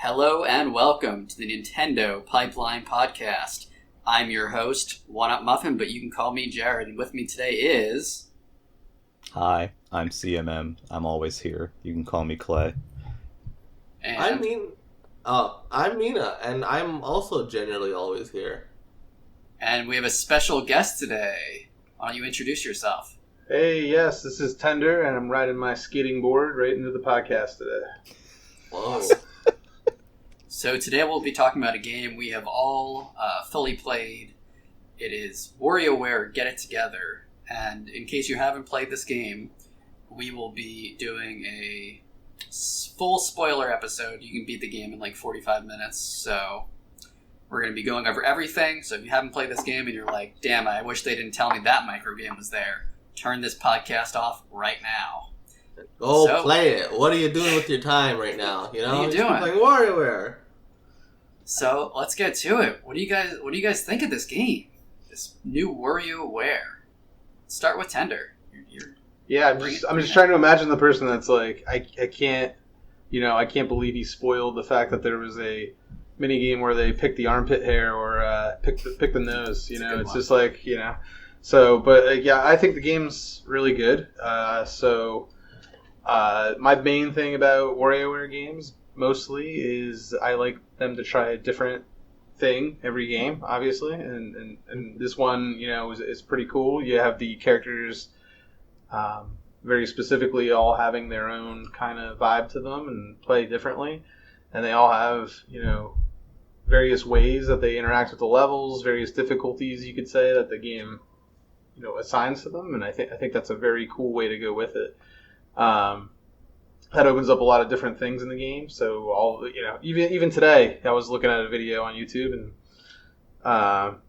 Hello and welcome to the Nintendo Pipeline Podcast. I'm your host, One Up Muffin, but you can call me Jared, and with me today is... Hi, I'm CMM. I'm always here. You can call me Clay. And... I'm Mina, and I'm also generally always here. And we have a special guest today. Why don't you introduce yourself? Hey, yes, this is Tender, and I'm riding my skating board right into the podcast today. Whoa. So today we'll be talking about a game we have all fully played. It is WarioWare Get It Together. And in case you haven't played this game, we will be doing a full spoiler episode. You can beat the game in like 45 minutes. So we're going to be going over everything. So if you haven't played this game and you're like, damn, I wish they didn't tell me that micro game was there, turn this podcast off right now. Go play it. What are you doing with your time right now? You know, what are you doing? Playing WarioWare. So let's get to it. What do you guys think of this game? This new WarioWare. Start with Tender. I'm just trying to imagine the person that's like, I can't believe he spoiled the fact that there was a mini game where they pick the armpit hair or pick the nose. You know, it's just like, you know. So, but yeah, I think the game's really good. My main thing about WarioWare games mostly is I like them to try a different thing every game, obviously, and this one, you know, is pretty cool. You have the characters very specifically all having their own kind of vibe to them and play differently, and they all have, you know, various ways that they interact with the levels, various difficulties, you could say, that the game, you know, assigns to them, and I think that's a very cool way to go with it. That opens up a lot of different things in the game. So all, you know, even today, I was looking at a video on YouTube and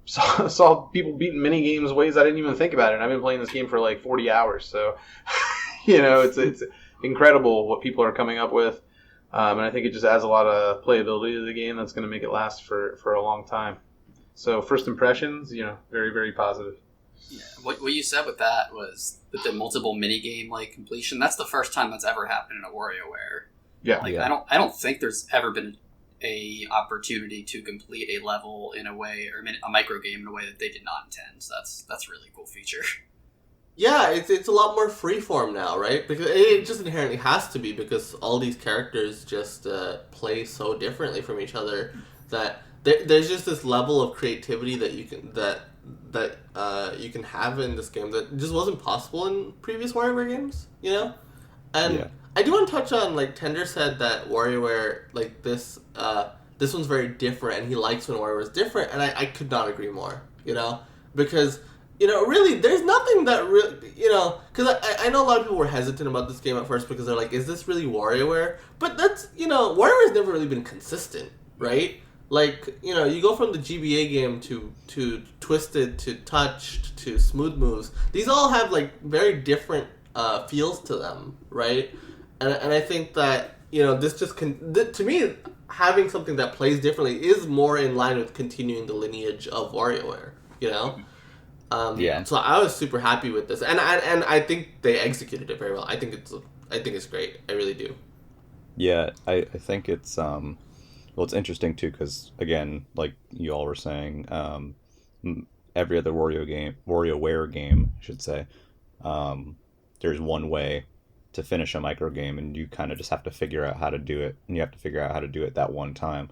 saw people beating mini games ways I didn't even think about it. And I've been playing this game for like 40 hours, so you know, it's incredible what people are coming up with, and I think it just adds a lot of playability to the game that's going to make it last for a long time. So first impressions, you know, very, very positive. Yeah, what you said with that was that the multiple minigame like completion. That's the first time that's ever happened in a WarioWare. Yeah, like yeah. I don't think there's ever been a opportunity to complete a level in a way, or a micro game in a way that they did not intend. So that's a really cool feature. Yeah, it's a lot more freeform now, right? Because it just inherently has to be, because all these characters just play so differently from each other that there's just this level of creativity that you can have in this game that just wasn't possible in previous WarioWare games, you know? And yeah. I do want to touch on, like, Tender said that WarioWare, like, this one's very different, and he likes when WarioWare is different, and I could not agree more, you know? Because, you know, really, there's nothing that really, you know, because I know a lot of people were hesitant about this game at first because they're like, is this really WarioWare? But that's, you know, WarioWare's never really been consistent, right? Like, you know, you go from the GBA game to Twisted, to Touched, to Smooth Moves. These all have, like, very different feels to them, right? And I think that, you know, this just to me, having something that plays differently is more in line with continuing the lineage of WarioWare, you know? Yeah. So I was super happy with this, and I think they executed it very well. I think it's great. I really do. Yeah, I think it's well, it's interesting too, because again, like you all were saying, every other WarioWare game, I should say, there's one way to finish a micro game, and you kind of just have to figure out how to do it, and you have to figure out how to do it that one time.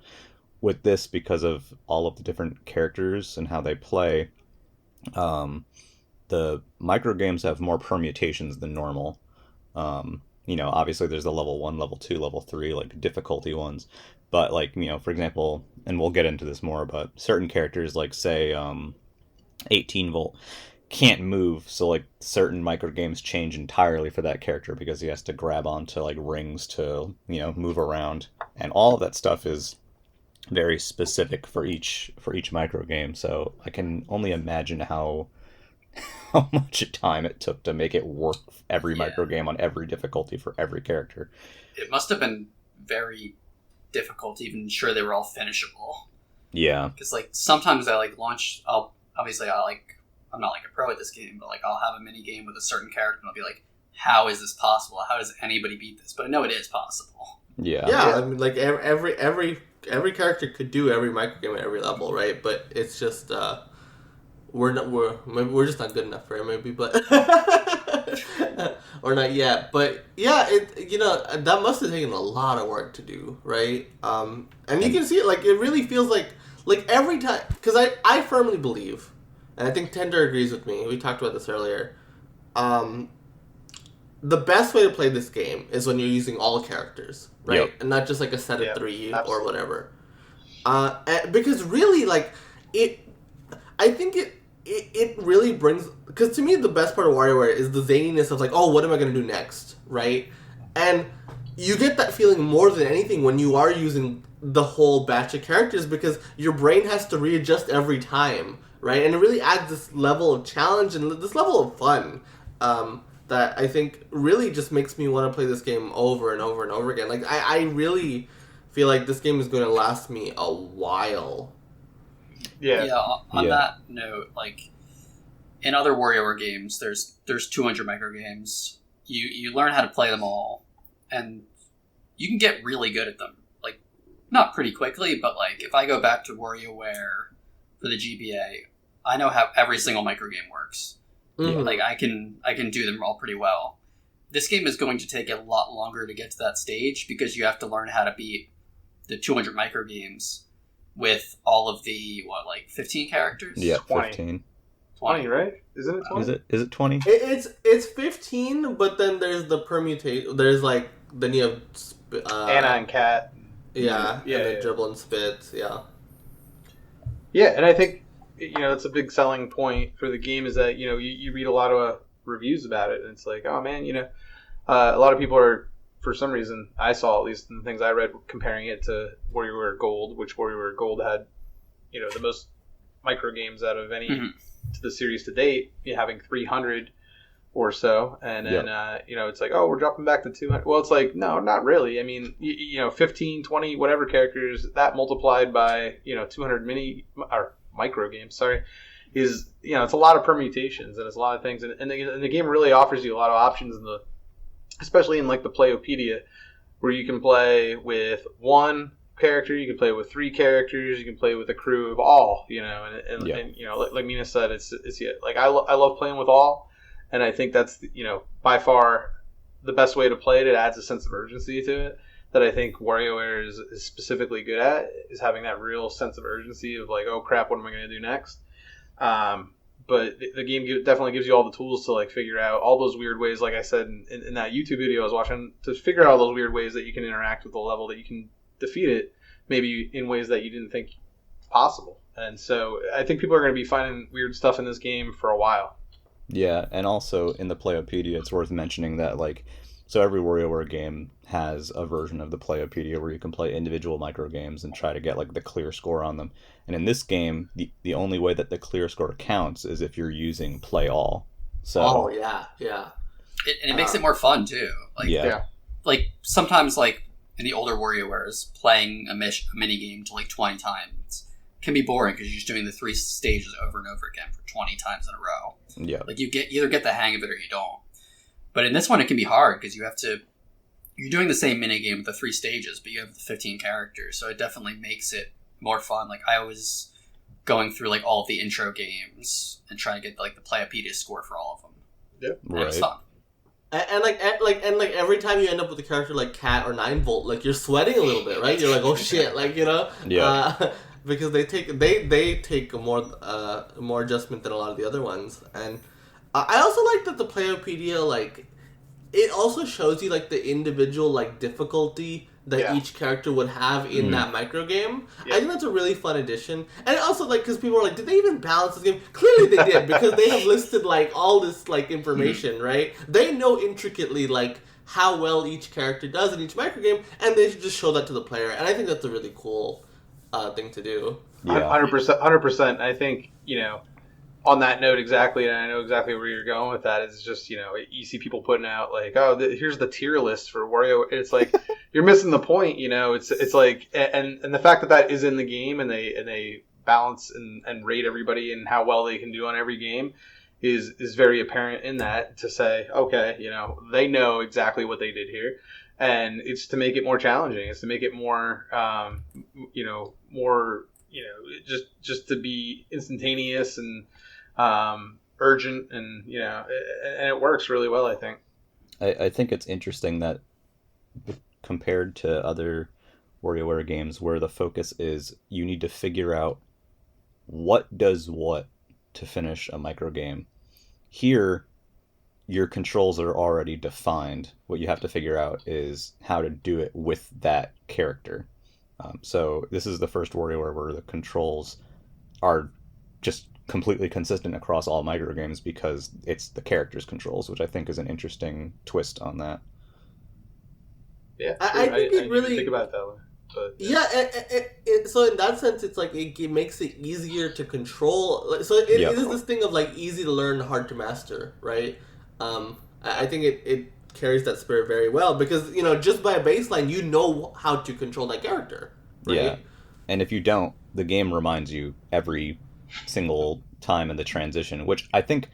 With this, because of all of the different characters and how they play, the micro games have more permutations than normal. You know, obviously there's the level 1, level 2, level 3, like difficulty ones. But like, you know, for example, and we'll get into this more, but certain characters, like say 18 volt, can't move. So like certain micro games change entirely for that character because he has to grab onto like rings to, you know, move around. And all of that stuff is very specific for each micro game. So I can only imagine how much time it took to make it work every micro game on every difficulty for every character. It must have been very difficult to even ensure they were all finishable. Yeah. Because like sometimes I like launch. I'm not like a pro at this game, but like I'll have a mini game with a certain character and I'll be like, how is this possible? How does anybody beat this? But I know it is possible. Yeah. Yeah, I mean, like every character could do every microgame at every level, right? But it's just we're just not good enough for it, maybe, but or not yet. But yeah, that must have taken a lot of work to do, right? And you can see it, like it really feels like every time, because I firmly believe, and I think Tender agrees with me. We talked about this earlier. The best way to play this game is when you're using all characters, right? Yep. And not just like a set of 3 absolutely. or whatever. Because really, like I think it really brings, because to me the best part of WarioWare is the zaniness of like, oh, what am I going to do next, right? And you get that feeling more than anything when you are using the whole batch of characters, because your brain has to readjust every time, right? And it really adds this level of challenge and this level of fun that I think really just makes me want to play this game over and over and over again. Like I really feel like this game is going to last me a while. Yeah. On that note, like in other WarioWare games, there's 200 micro games. You learn how to play them all, and you can get really good at them. Like not pretty quickly, but like if I go back to WarioWare for the GBA, I know how every single micro game works. Mm-hmm. Like I can do them all pretty well. This game is going to take a lot longer to get to that stage because you have to learn how to beat the 200 micro games with all of the 15 characters. Yeah, 20. 15. 20, right? Isn't it 20? Is it 20? It's 15, but then there's the permutation. There's like then you have Anna and Kat. Yeah, Yeah, and then yeah. dribble and spit. Yeah. Yeah, and I think that's a big selling point for the game is that you read a lot of reviews about it, and it's like, oh man, a lot of people are, for some reason, I saw at least in the things I read, comparing it to WarioWare Gold, which WarioWare Gold had the most micro games out of any to the series to date, having 300 or so, and then it's like, oh, we're dropping back to 200. Well, it's like, no, not really. I mean, 15, 20, whatever characters, that multiplied by 200 micro games, is it's a lot of permutations and it's a lot of things, and the game really offers you a lot of options especially in like the Playopedia, where you can play with one character, you can play with 3 characters, you can play with a crew of all, and like Mina said, it's like I love playing with all, and I think that's by far the best way to play it. It adds a sense of urgency to it that I think WarioWare is specifically good at, is having that real sense of urgency of like, oh crap, what am I going to do next? But the game definitely gives you all the tools to like figure out all those weird ways, like I said in that YouTube video I was watching, to figure out all those weird ways that you can interact with the level, that you can defeat it maybe in ways that you didn't think possible. And so I think people are going to be finding weird stuff in this game for a while. Yeah, and also in the Playopedia, it's worth mentioning that so every WarioWare game has a version of the Playopedia where you can play individual micro games and try to get the clear score on them. And in this game, the only way that the clear score counts is if you're using play all. So yeah. It makes it more fun too. Like sometimes in the older WarioWares, playing a mini game to 20 times can be boring because you're just doing the 3 stages over and over again for 20 times in a row. Yeah. Like you either get the hang of it or you don't. But in this one, it can be hard because you're doing the same minigame with the 3 stages, but you have the 15 characters. So it definitely makes it more fun. Like I was going through all of the intro games and trying to get the Playopedia score for all of them. Yep. And it was fun. And every time you end up with a character like Cat or 9-Volt, you're sweating a little bit, right? You're like, oh shit, Yeah. Because they take a more adjustment than a lot of the other ones. And I also like that the Playopedia, it also shows you the individual difficulty that each character would have in that micro game. I think that's a really fun addition. And also because people are like, did they even balance this game? Clearly they did, because they have listed all this information, right? They know intricately how well each character does in each micro game, and they should just show that to the player. And I think that's a really cool thing to do. Yeah. 100%. I think on that note, exactly, and I know exactly where you're going with that. Is just you see people putting out here's the tier list for Wario. It's you're missing the point. It's and the fact that is in the game, and they balance and rate everybody and how well they can do on every game is very apparent in that, to say, okay, they know exactly what they did here. and it's to make it more challenging. It's to make it more, just to be instantaneous and urgent, and and it works really well, I think. I think it's interesting that compared to other WarioWare games where the focus is you need to figure out what does what to finish a micro game. Here, your controls are already defined. What you have to figure out is how to do it with that character. So this is the first WarioWare where the controls are just completely consistent across all micro games because it's the character's controls, which I think is an interesting twist on that. Yeah, I think it really didn't think about it that way. But, so in that sense, it's like it makes it easier to control. So it is this thing of like easy to learn, hard to master, right? I think it carries that spirit very well because just by a baseline, you know how to control that character, right? Yeah, and if you don't, the game reminds you every single time in the transition, which I think,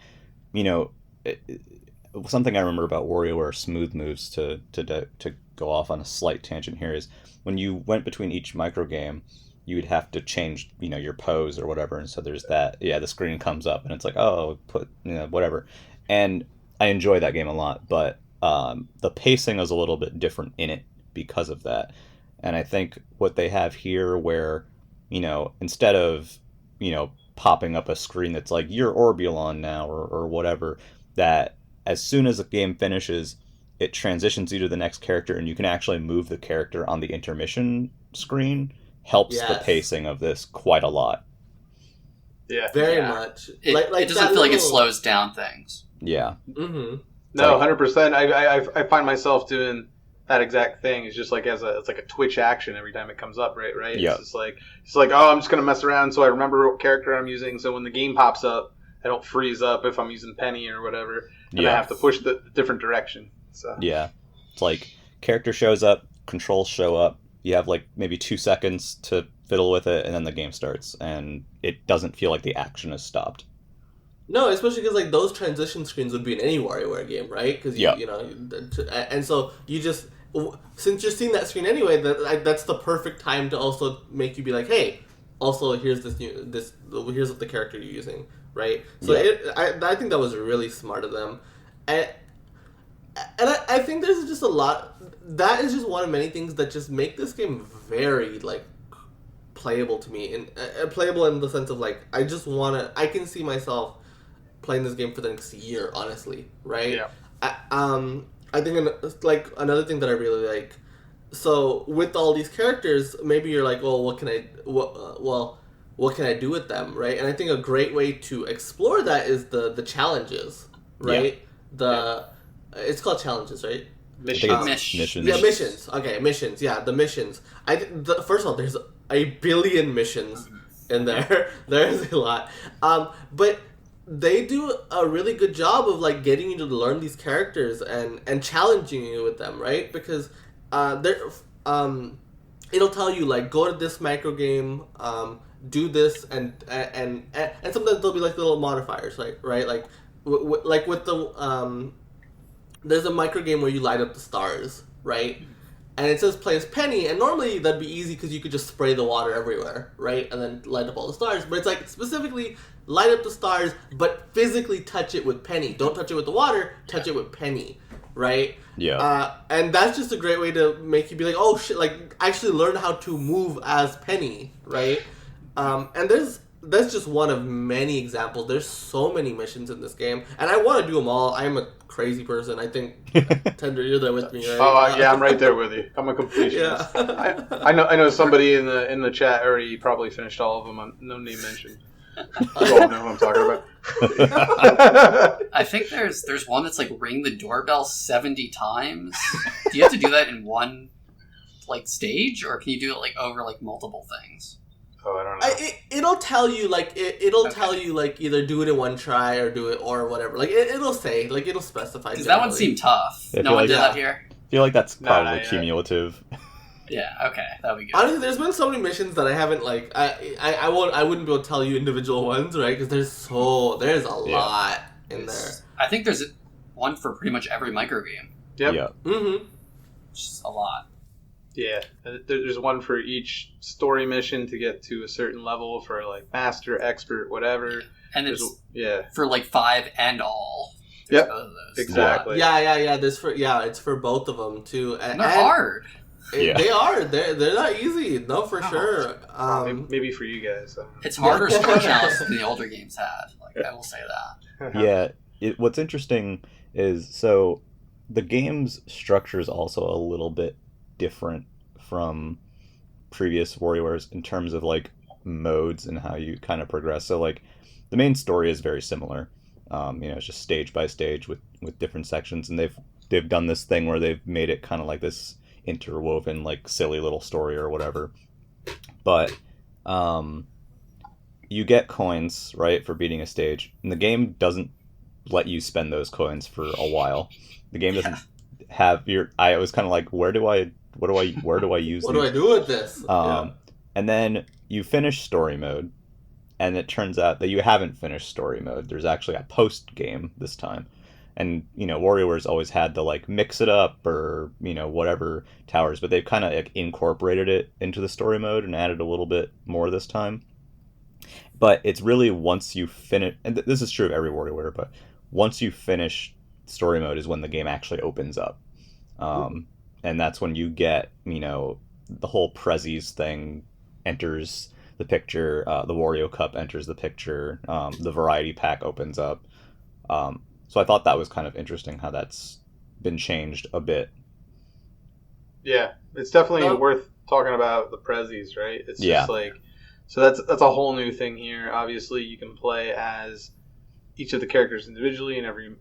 something I remember about WarioWare smooth moves to go off on a slight tangent here is when you went between each micro game, you would have to change, your pose or whatever, and so there's that. Yeah, the screen comes up and it's like, oh, put whatever, and I enjoy that game a lot, but the pacing is a little bit different in it because of that, and I think what they have here, where instead of popping up a screen that's like you're Orbulon now or whatever, that as soon as the game finishes, it transitions you to the next character and you can actually move the character on the intermission screen, helps the pacing of this quite a lot. Yeah, very much. It doesn't feel like it slows down things. Yeah. Mm-hmm. No, 100%. I find myself doing that exact thing. It's just like it's like a twitch action every time it comes up, right? Yeah. It's like oh, I'm just gonna mess around so I remember what character I'm using. So when the game pops up, I don't freeze up if I'm using Penny or whatever, and I have to push the different direction. So yeah, it's like character shows up, controls show up. You have like maybe 2 seconds to fiddle with it, and then the game starts, and it doesn't feel like the action is stopped. No, especially because like those transition screens would be in any WarioWare game, right? Because and so you just since you're seeing that screen anyway, that's the perfect time to also make you be like, hey, also here's here's what the character you're using, right? So I think that was really smart of them, and I think there's just a lot. That is just one of many things that just make this game very like playable to me, and playable in the sense of like I can see myself playing this game for the next year, honestly, right? Yeah. I think like another thing that I really like. So with all these characters, maybe you're like, well, what can I do with them, right? And I think a great way to explore that is the challenges, right? It's called challenges, right? Missions. Yeah, missions. Okay, missions. Yeah, the missions. First of all, there's a billion missions in there. There's a lot. But they do a really good job of like getting you to learn these characters and challenging you with them, right? Because it'll tell you like go to this micro game, do this, and sometimes there'll be like little modifiers, right? Like like with the there's a micro game where you light up the stars, right? And it says play as Penny, and normally that'd be easy because you could just spray the water everywhere, right? And then light up all the stars. But it's like specifically light up the stars, but physically touch it with Penny. Don't touch it with the water, touch it with Penny, right? Yeah. And that's just a great way to make you be like, oh shit, like actually learn how to move as Penny, right? And that's just one of many examples. There's so many missions in this game, and I want to do them all. I'm a crazy person. I think Tender, you're there with me, right? Oh yeah, I'm right there with you. I'm a completionist. Yeah. I know somebody in the chat already probably finished all of them. No name mentioned. You all know who I'm talking about. I think there's one that's like ring the doorbell 70 times. Do you have to do that in one like stage, or can you do it like over like multiple things? Oh, I don't know. It'll tell you like tell you like either do it in one try or do it or whatever. Like it'll say like it'll specify. Does that one seem tough? I No one like did that here. I feel like that's probably yeah. cumulative. Yeah. Okay, that'd be good. Honestly, there's been so many missions that I haven't like I wouldn't be able to tell you individual ones, right? Because there's a lot in there. I think there's one for pretty much every micro game. Yep. Yeah. Mm-hmm. which is a lot. Yeah, there's one for each story mission to get to a certain level for like master, expert, whatever. And There's, it's for like 5 and all. Yep, both of those. exactly. Yeah. It's for both of them too. And they're hard. They are. They're not easy. No, for sure. Maybe for you guys. It's harder story challenges than the older games had. Like I will say that. Yeah. What's interesting is so the game's structure is also a little bit different from previous WarioWares in terms of like modes and how you kind of progress. So like the main story is very similar. It's just stage by stage with different sections, and they've done this thing where they've made it kind of like this interwoven like silly little story or whatever. But you get coins, right, for beating a stage, and the game doesn't let you spend those coins for a while. The game doesn't have your. I was kind of like, where do I use? What do I do with this? And then you finish story mode, and it turns out that you haven't finished story mode. There's actually a post game this time, and WarioWare's always had the like mix it up or whatever towers, but they've kind of like incorporated it into the story mode and added a little bit more this time. But it's really once you finish, and this is true of every WarioWare, but once you finish story mode is when the game actually opens up. And that's when you get, the whole Prezzies thing enters the picture, the Wario Cup enters the picture, the variety pack opens up. So I thought that was kind of interesting how that's been changed a bit. Yeah, it's definitely worth talking about the Prezzies, right? It's just like, so that's a whole new thing here. Obviously, you can play as each of the characters individually in every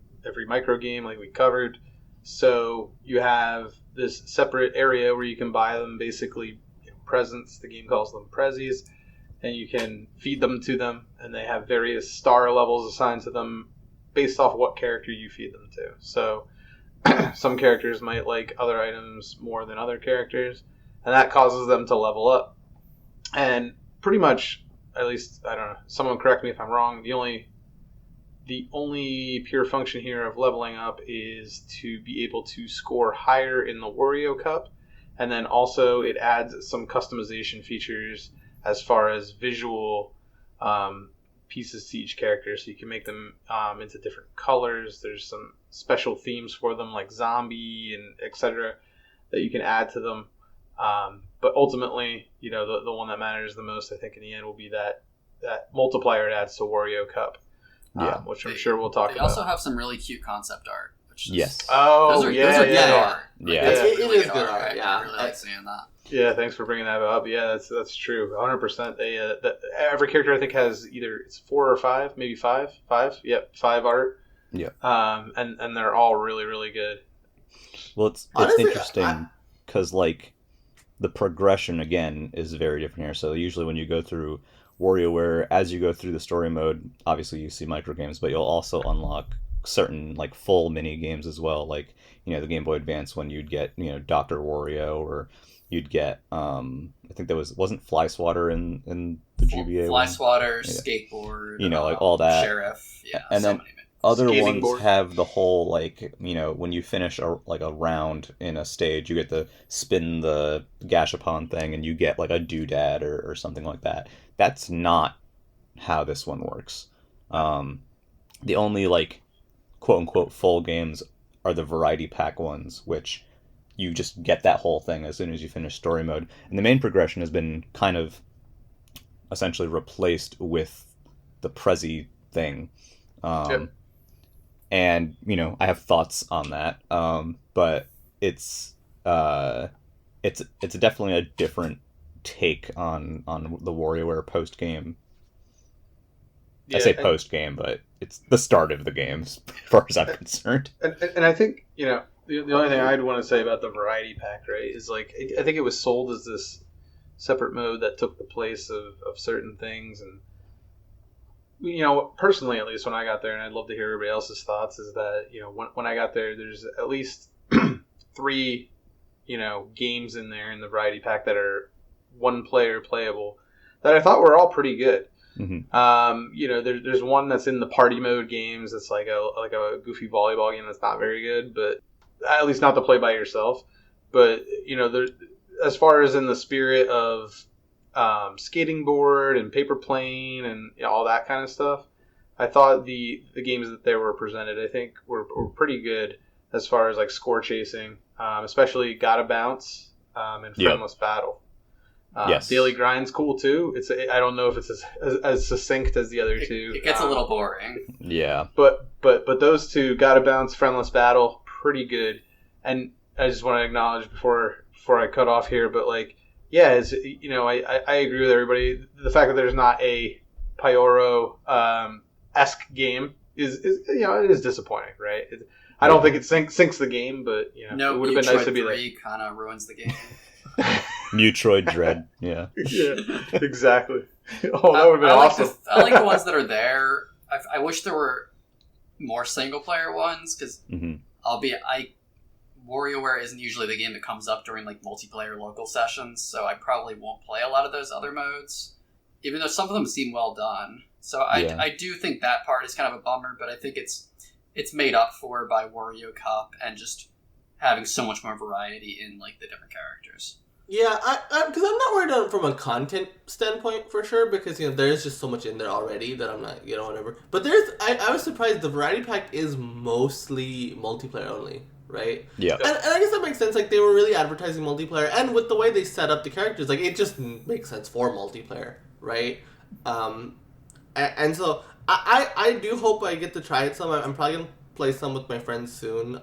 micro game, like we covered. So you have this separate area where you can buy them, basically presents. The game calls them Prezzies, and you can feed them to them, and they have various star levels assigned to them based off what character you feed them to. So some characters might like other items more than other characters, and that causes them to level up. And pretty much, at least, I don't know, someone correct me if I'm wrong, the only pure function here of leveling up is to be able to score higher in the Wario Cup, and then also it adds some customization features as far as visual pieces to each character, so you can make them into different colors. There's some special themes for them, like zombie and etc., that you can add to them. But ultimately, the one that matters the most, I think, in the end, will be that multiplier it adds to Wario Cup. Which I'm sure we'll talk about. They also have some really cute concept art. Yes. Those are good art. Yeah. It really is good art. I really like seeing that. Yeah, thanks for bringing that up. Yeah, that's true. 100%. Every character I think has it's 4 or 5, maybe 5. 5. Yep, 5 art. Yeah. And they're all really, really good. Well, it's honestly, interesting because like the progression again is very different here. So usually when you go through WarioWare, as you go through the story mode, obviously you see micro games, but you'll also unlock certain like full mini games as well. Like the Game Boy Advance when you'd get Dr. Wario, or you'd get I think there wasn't Fly Swatter in the GBA. Fly Swatter, skateboard, like all that. Sheriff, and then other Scathing ones board. have the whole like when you finish a round in a stage, you get to spin the gashapon thing, and you get like a doodad or something like that. That's not how this one works. The only like quote unquote full games are the variety pack ones, which you just get that whole thing as soon as you finish story mode. And the main progression has been kind of essentially replaced with the Prezzy thing. And I have thoughts on that, but it's definitely a different take on the WarioWare post game. I say post game, but it's the start of the game as far as I'm concerned. And I think the only thing I'd want to say about the variety pack, right, is like I think it was sold as this separate mode that took the place of certain things. And personally, at least when I got there, and I'd love to hear everybody else's thoughts, is that when I got there, there's at least 3 games in there in the variety pack that are one player playable that I thought were all pretty good. Mm-hmm. There's one that's in the party mode games. It's like a goofy volleyball game that's not very good, but at least not to play by yourself. but there, as far as in the spirit of skating board and paper plane and all that kind of stuff, I thought the games that they were presented, I think, were pretty good as far as like score chasing, especially Gotta Bounce and Friendless Battle. Yes. Daily Grind's cool too. I don't know if it's as succinct as the other two. It gets a little boring. Yeah. But those two, Gotta Bounce, Friendless Battle, pretty good. And I just want to acknowledge before I cut off here, but like, yeah, it's, I agree with everybody. The fact that there's not a Pyoro esque game is it is disappointing, right? I don't think it sinks the game, but no, it would have been nice to be there. Kind of ruins the game. Metroid Dread, yeah. Yeah, exactly. Oh, that would have been awesome. I like the ones that are there. I wish there were more single player ones, because WarioWare isn't usually the game that comes up during like multiplayer local sessions, so I probably won't play a lot of those other modes, even though some of them seem well done. So I do think that part is kind of a bummer, but I think it's made up for by Wario Cup and just having so much more variety in like the different characters. Yeah, because I'm not worried from a content standpoint for sure, because there's just so much in there already that I'm not whatever. But I was surprised the variety pack is mostly multiplayer only, right? Yeah, and I guess that makes sense. Like, they were really advertising multiplayer, and with the way they set up the characters, like, it just makes sense for multiplayer, right? And so I do hope I get to try it some. I'm probably gonna play some with my friends soon.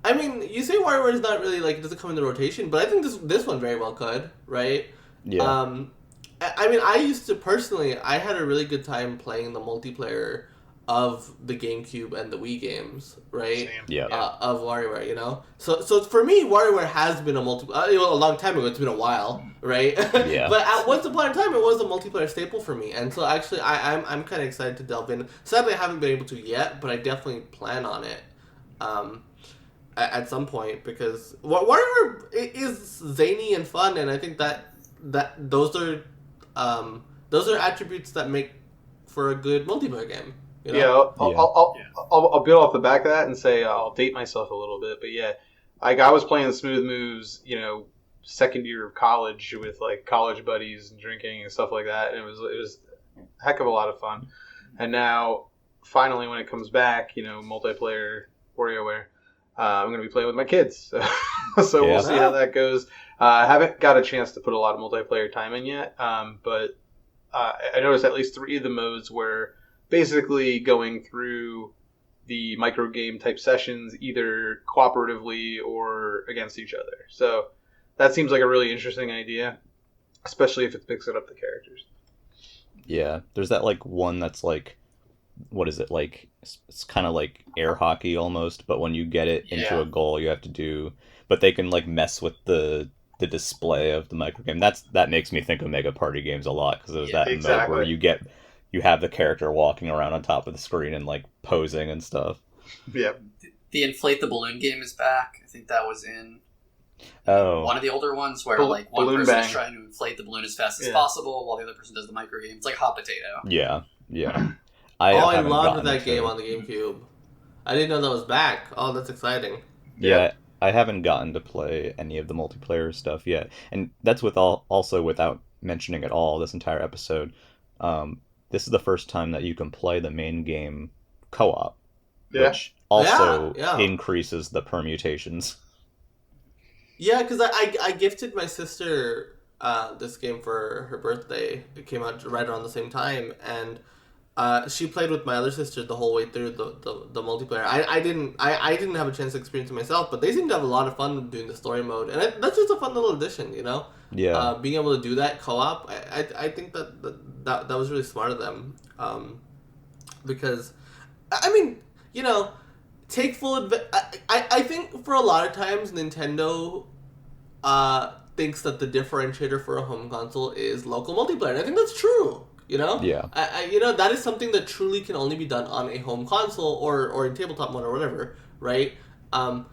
I mean, you say WarioWare is not really, like, it doesn't come in the rotation, but I think this one very well could, right? Yeah. I mean, I used to, personally, I had a really good time playing the multiplayer of the GameCube and the Wii games, right? Same. Yeah. Of WarioWare, So for me, WarioWare has been a a long time ago, it's been a while, right? Yeah. But once upon a time, it was a multiplayer staple for me, and so actually, I'm kind of excited to delve in. Sadly, I haven't been able to yet, but I definitely plan on it. At some point, because WarioWare is zany and fun, and I think that those are attributes that make for a good multiplayer game. I'll build off the back of that and say I'll date myself a little bit, but yeah, I was playing Smooth Moves, second year of college with like college buddies and drinking and stuff like that, and it was a heck of a lot of fun. And now, finally, when it comes back, multiplayer WarioWare. I'm going to be playing with my kids, so we'll see how that goes. I haven't got a chance to put a lot of multiplayer time in yet, but I noticed at least 3 of the modes were basically going through the micro game type sessions, either cooperatively or against each other. So that seems like a really interesting idea, especially if it picks up the characters. Yeah, there's that like one that's like, what is it, like, it's kind of like air hockey almost, but when you get it into a goal, you have to do, but they can like mess with the display of the micro game. That makes me think of Mega Party games a lot, because there's that mode where you have the character walking around on top of the screen and like posing and stuff. Yeah. The inflate the balloon game is back. I think that was in one of the older ones where like one person is trying to inflate the balloon as fast as possible while the other person does the micro game. It's like hot potato. Yeah. I loved that game on the GameCube. I didn't know that was back. Oh, that's exciting. Yeah, I haven't gotten to play any of the multiplayer stuff yet. And that's also without mentioning at all this entire episode. This is the first time that you can play the main game co-op, which also increases the permutations. Yeah, because I gifted my sister this game for her birthday. It came out right around the same time, and she played with my other sister the whole way through the multiplayer. I didn't have a chance to experience it myself, but they seem to have a lot of fun doing the story mode, and that's just a fun little addition, Yeah. Being able to do that co-op, I think that was really smart of them, because, I mean, take full advantage. I think for a lot of times Nintendo thinks that the differentiator for a home console is local multiplayer, and I think that's true. Yeah. That is something that truly can only be done on a home console or in tabletop mode or whatever, right? And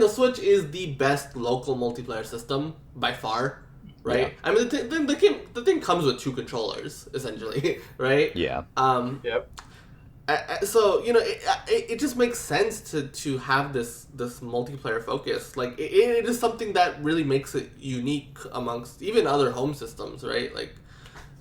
the Switch is the best local multiplayer system by far, right? Yeah. I mean, the thing comes with 2 controllers essentially, right? Yeah. Yep. So it just makes sense to have this multiplayer focus. Like it is something that really makes it unique amongst even other home systems, right? Like,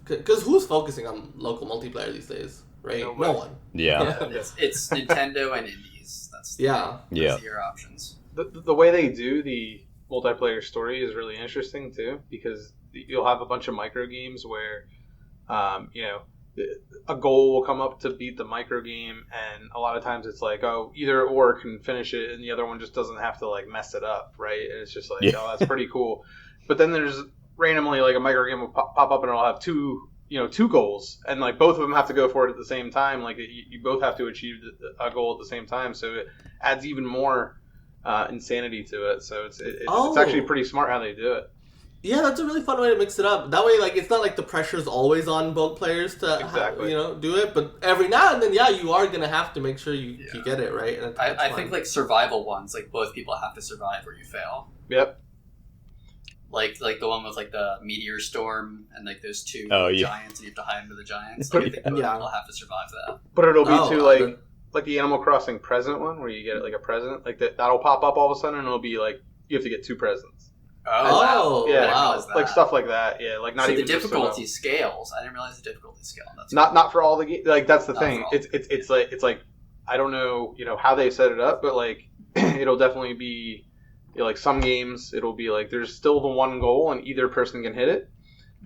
because who's focusing on local multiplayer these days, right? Nobody. No one. Yeah. It's Nintendo and indies. That's Yeah. your options. The way they do the multiplayer story is really interesting too, because you'll have a bunch of micro games where, a goal will come up to beat the micro game, and a lot of times it's like, oh, either or can finish it, and the other one just doesn't have to like mess it up, right? And it's just like, oh, that's pretty cool. But then there's randomly like a micro game will pop up and it'll have two goals, and like both of them have to go for it at the same time. Like you both have to achieve a goal at the same time, so it adds even more insanity to it. So it's actually pretty smart how they do it. Yeah, that's a really fun way to mix it up. That way, like, it's not like the pressure's always on both players to do it, but every now and then, you are gonna have to make sure you get it right. And I think like survival ones, like both people have to survive or you fail. Yep. Like the one with like the meteor storm and like those two giants, and you have to hide under the giants. Like, I think both people have to survive that. But it'll be like the Animal Crossing present one, where you get like a present, like that'll pop up all of a sudden, and it'll be like you have to get two presents. Oh, wow. Yeah, wow. Like stuff like that. Yeah, like not so even the difficulty scales. I didn't realize the difficulty scale. That's not for all the games. Like that's the thing. It's like I don't know how they set it up, but like it'll definitely be like some games it'll be like there's still the one goal and either person can hit it,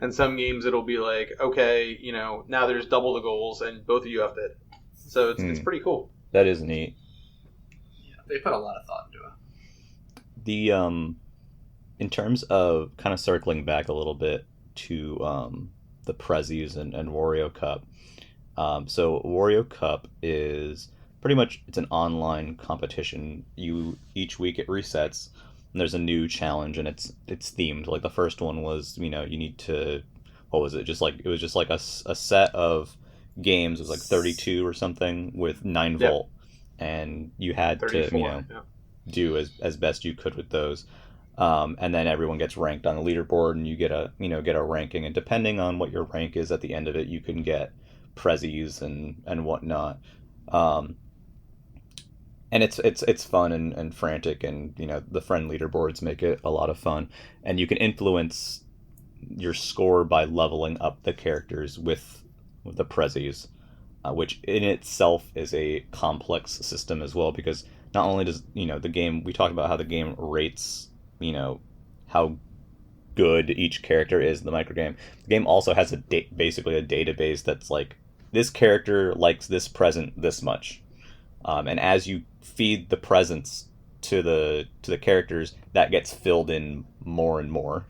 and some games it'll be like okay now there's double the goals and both of you have to hit it. So it's pretty cool. That is neat. Yeah, they put a lot of thought into it. The in terms of kind of circling back a little bit to the Prezzies and Wario Cup. So Wario Cup is pretty much, it's an online competition. Each week it resets and there's a new challenge, and it's themed. Like the first one was, you need to, what was it? It was just like a set of games. It was like 32 or something with 9 volt, and you had to do as best you could with those. And then everyone gets ranked on the leaderboard, and you get a ranking, and depending on what your rank is at the end of it, you can get prezzies and whatnot. And it's fun and frantic, and the friend leaderboards make it a lot of fun, and you can influence your score by leveling up the characters with the prezzies, which in itself is a complex system as well, because not only does the game, we talked about how the game rates how good each character is in the microgame. The game also has basically a database that's like, this character likes this present this much, and as you feed the presents to the characters, that gets filled in more and more.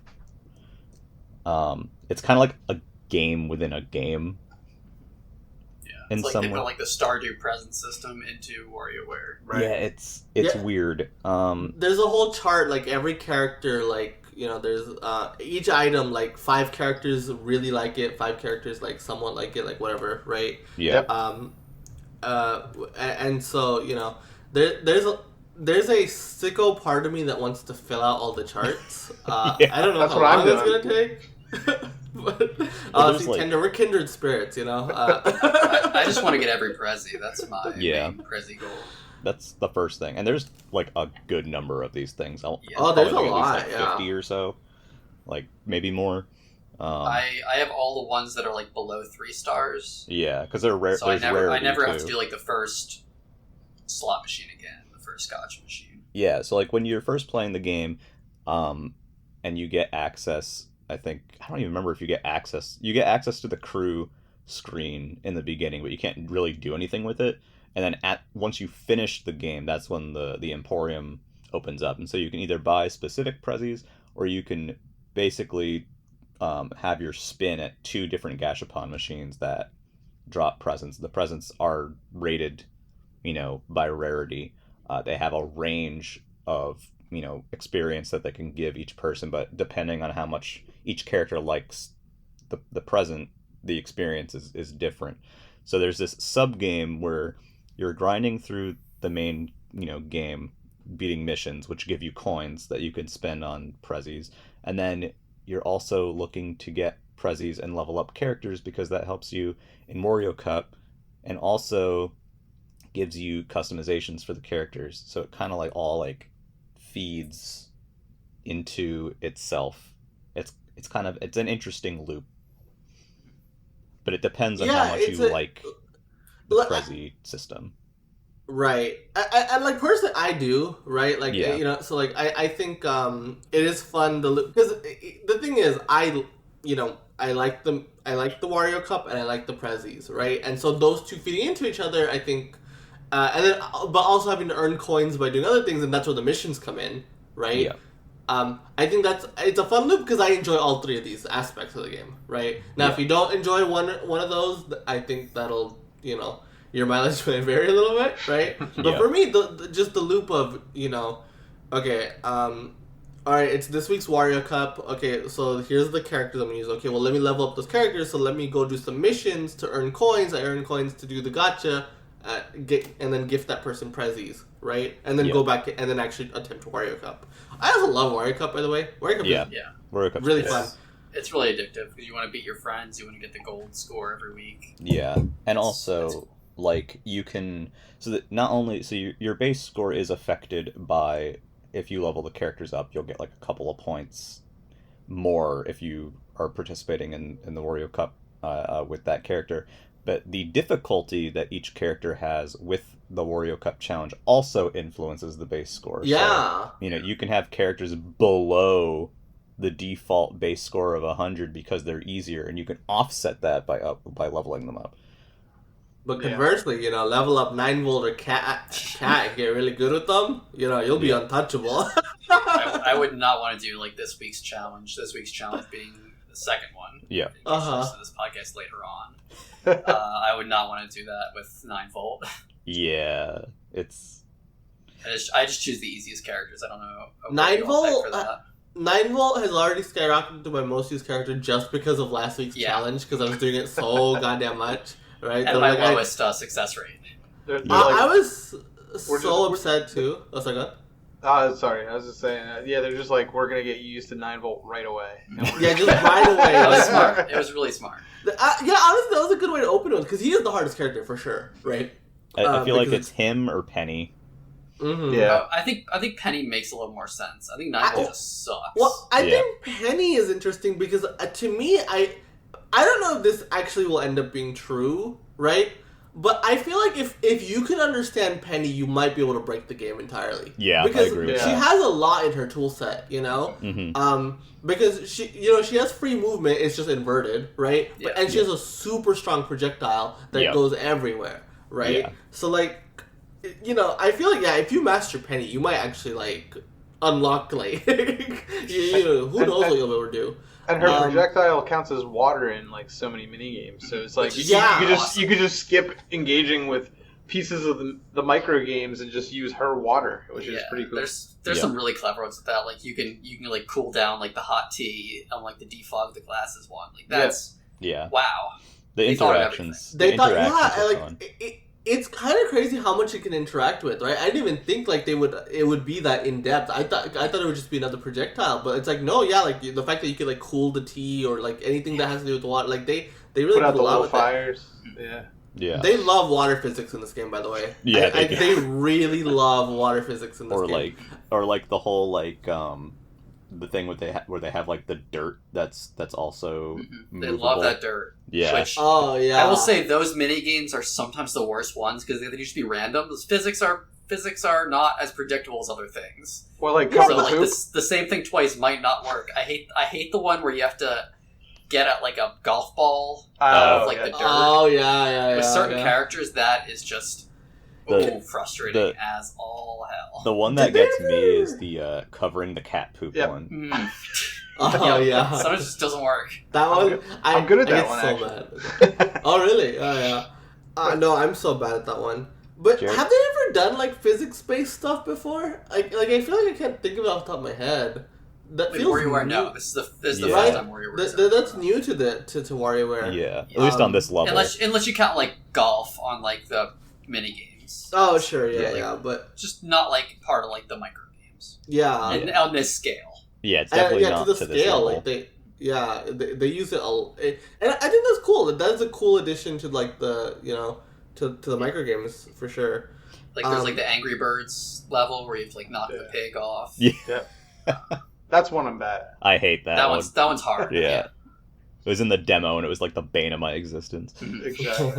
It's kind of like a game within a game. It's like they put like the Stardew present system into WarioWare. Right? Yeah, it's weird. There's a whole chart, like every character, like there's each item, like 5 characters really like it, 5 characters like somewhat like it, like whatever, right? Yeah. And so there's a sicko part of me that wants to fill out all the charts. I don't know how long it's gonna take. But Tender, we're kindred spirits, I just want to get every Prezzy. That's my main Prezzy goal. That's the first thing, and there's like a good number of these things. There's a lot, 50 or so, like maybe more. I have all the ones that are like below 3 stars. Yeah, because they're rare. So I never have to do like the first slot machine again, the first Scotch machine. Yeah, so like when you're first playing the game, and you get access. I don't even remember if you get access. You get access to the crew screen in the beginning, but you can't really do anything with it. And then once you finish the game, that's when the Emporium opens up. And so you can either buy specific prezzies, or you can basically have your spin at 2 different gashapon machines that drop presents. The presents are rated, by rarity. They have a range of experience that they can give each person, but depending on how much each character likes the present, the experience is different. So there's this sub game where you're grinding through the main game, beating missions, which give you coins that you can spend on prezzies, and then you're also looking to get prezzies and level up characters, because that helps you in Wario Cup, and also gives you customizations for the characters, so it kind of like all like feeds into itself. It's an interesting loop, but it depends on how much you like the Prezi system. Right. And like personally I do, right? Like you know, so like I think it is fun to loop, because the thing is I like the Wario Cup and I like the Prezis, right? And so those two feeding into each other, I think and then but also having to earn coins by doing other things, and that's where the missions come in, right? Yeah. I think it's a fun loop because I enjoy all three of these aspects of the game, right? Now, if you don't enjoy one of those, I think that'll, your mileage may vary a little bit, right? But for me, just the loop of, okay, all right, it's this week's Wario Cup. Okay, so here's the characters I'm going to use. Okay, well, let me level up those characters, so let me go do some missions to earn coins. I earn coins to do the gacha, and then gift that person Prezis, right? And then go back and then actually attempt Wario Cup. I also love Wario Cup, by the way. Wario Cup is Wario Cup's really fun. It's really addictive because you want to beat your friends. You want to get the gold score every week. Yeah, and also like you can your base score is affected by, if you level the characters up, you'll get like a couple of points more if you are participating in the Wario Cup with that character. But the difficulty that each character has with the Wario Cup challenge also influences the base score. Yeah. So, you can have characters below the default base score of 100 because they're easier, and you can offset that by leveling them up. But conversely, level up 9-volt or cat and get really good with them, you'll be untouchable. I would not want to do like this week's challenge. This week's challenge being the second one. Yeah. To this podcast later on. I would not want to do that with 9-volt. Yeah, it's. I just choose the easiest characters. I don't know. 9-volt. 9-volt has already skyrocketed to my most used character just because of last week's challenge, because I was doing it so goddamn much, right? And my lowest success rate. I was so upset too. Oh, sorry, sorry, I was just saying, they're just like, we're going to get you used to 9-volt right away. Just right away. That was smart. It was really smart. Honestly, that was a good way to open it, because he is the hardest character for sure, right? I feel like it's him or Penny. Mm-hmm. Yeah. I think Penny makes a little more sense. I think 9-volt just sucks. Well, I think Penny is interesting because to me, I don't know if this actually will end up being true, right? But I feel like if you can understand Penny, you might be able to break the game entirely. Yeah, because I agree with she that. has a lot in her tool set, Mm-hmm. Because she has free movement, it's just inverted, right? Yeah. And she has a super strong projectile that goes everywhere, right? Yeah. So like, I feel like if you master Penny, you might actually like unlock like who knows what you'll be able to do. And her projectile counts as water in like so many mini games, so it's like you could just skip engaging with pieces of the micro games and just use her water, which is pretty cool. There's some really clever ones with that. Like you can like cool down like the hot tea on like the defog the glasses one. Like that's wow. The interactions. It's kind of crazy how much it can interact with, right? I didn't even think like it would be that in depth. I thought it would just be another projectile, but it's like no, like the fact that you could like cool the tea or like anything that has to do with water, like they really put out do the a lot little with fires. Yeah. They love water physics in this game, by the way. Yeah, they really love water physics in this game. Or like the whole like the thing where they have like the dirt that's also movable. They love that dirt. Yeah. Which, I will say those mini games are sometimes the worst ones because they just be random. Those physics are not as predictable as other things. Well, like so like the same thing twice might not work. I hate the one where you have to get at like a golf ball the dirt. Oh yeah. With certain characters, that is just frustrating as all hell. The one that gets me is the covering the cat poop one. Mm. Sometimes it just doesn't work. That one, I'm good at that one. So bad. Oh really? Oh yeah. No, I'm so bad at that one. But Jared? have they ever done like physics-based stuff before? I feel like I can't think of it off the top of my head. That feels WarioWare, new. no. This is the first time WarioWare. That's new to WarioWare. Yeah, at least on this level. Unless you count like golf on like the mini games. Oh sure, yeah, but just not like part of like the micro games. Yeah, and on this scale. Yeah, it's definitely not to the scale. Like they use it, and I think that's cool. That's a cool addition to like the to the micro games for sure. Like there's like the Angry Birds level where you have to like knock the pig off. Yeah. That's one I'm bad at. I hate that one. That one's hard. Yeah. It was in the demo, and it was like the bane of my existence. Exactly.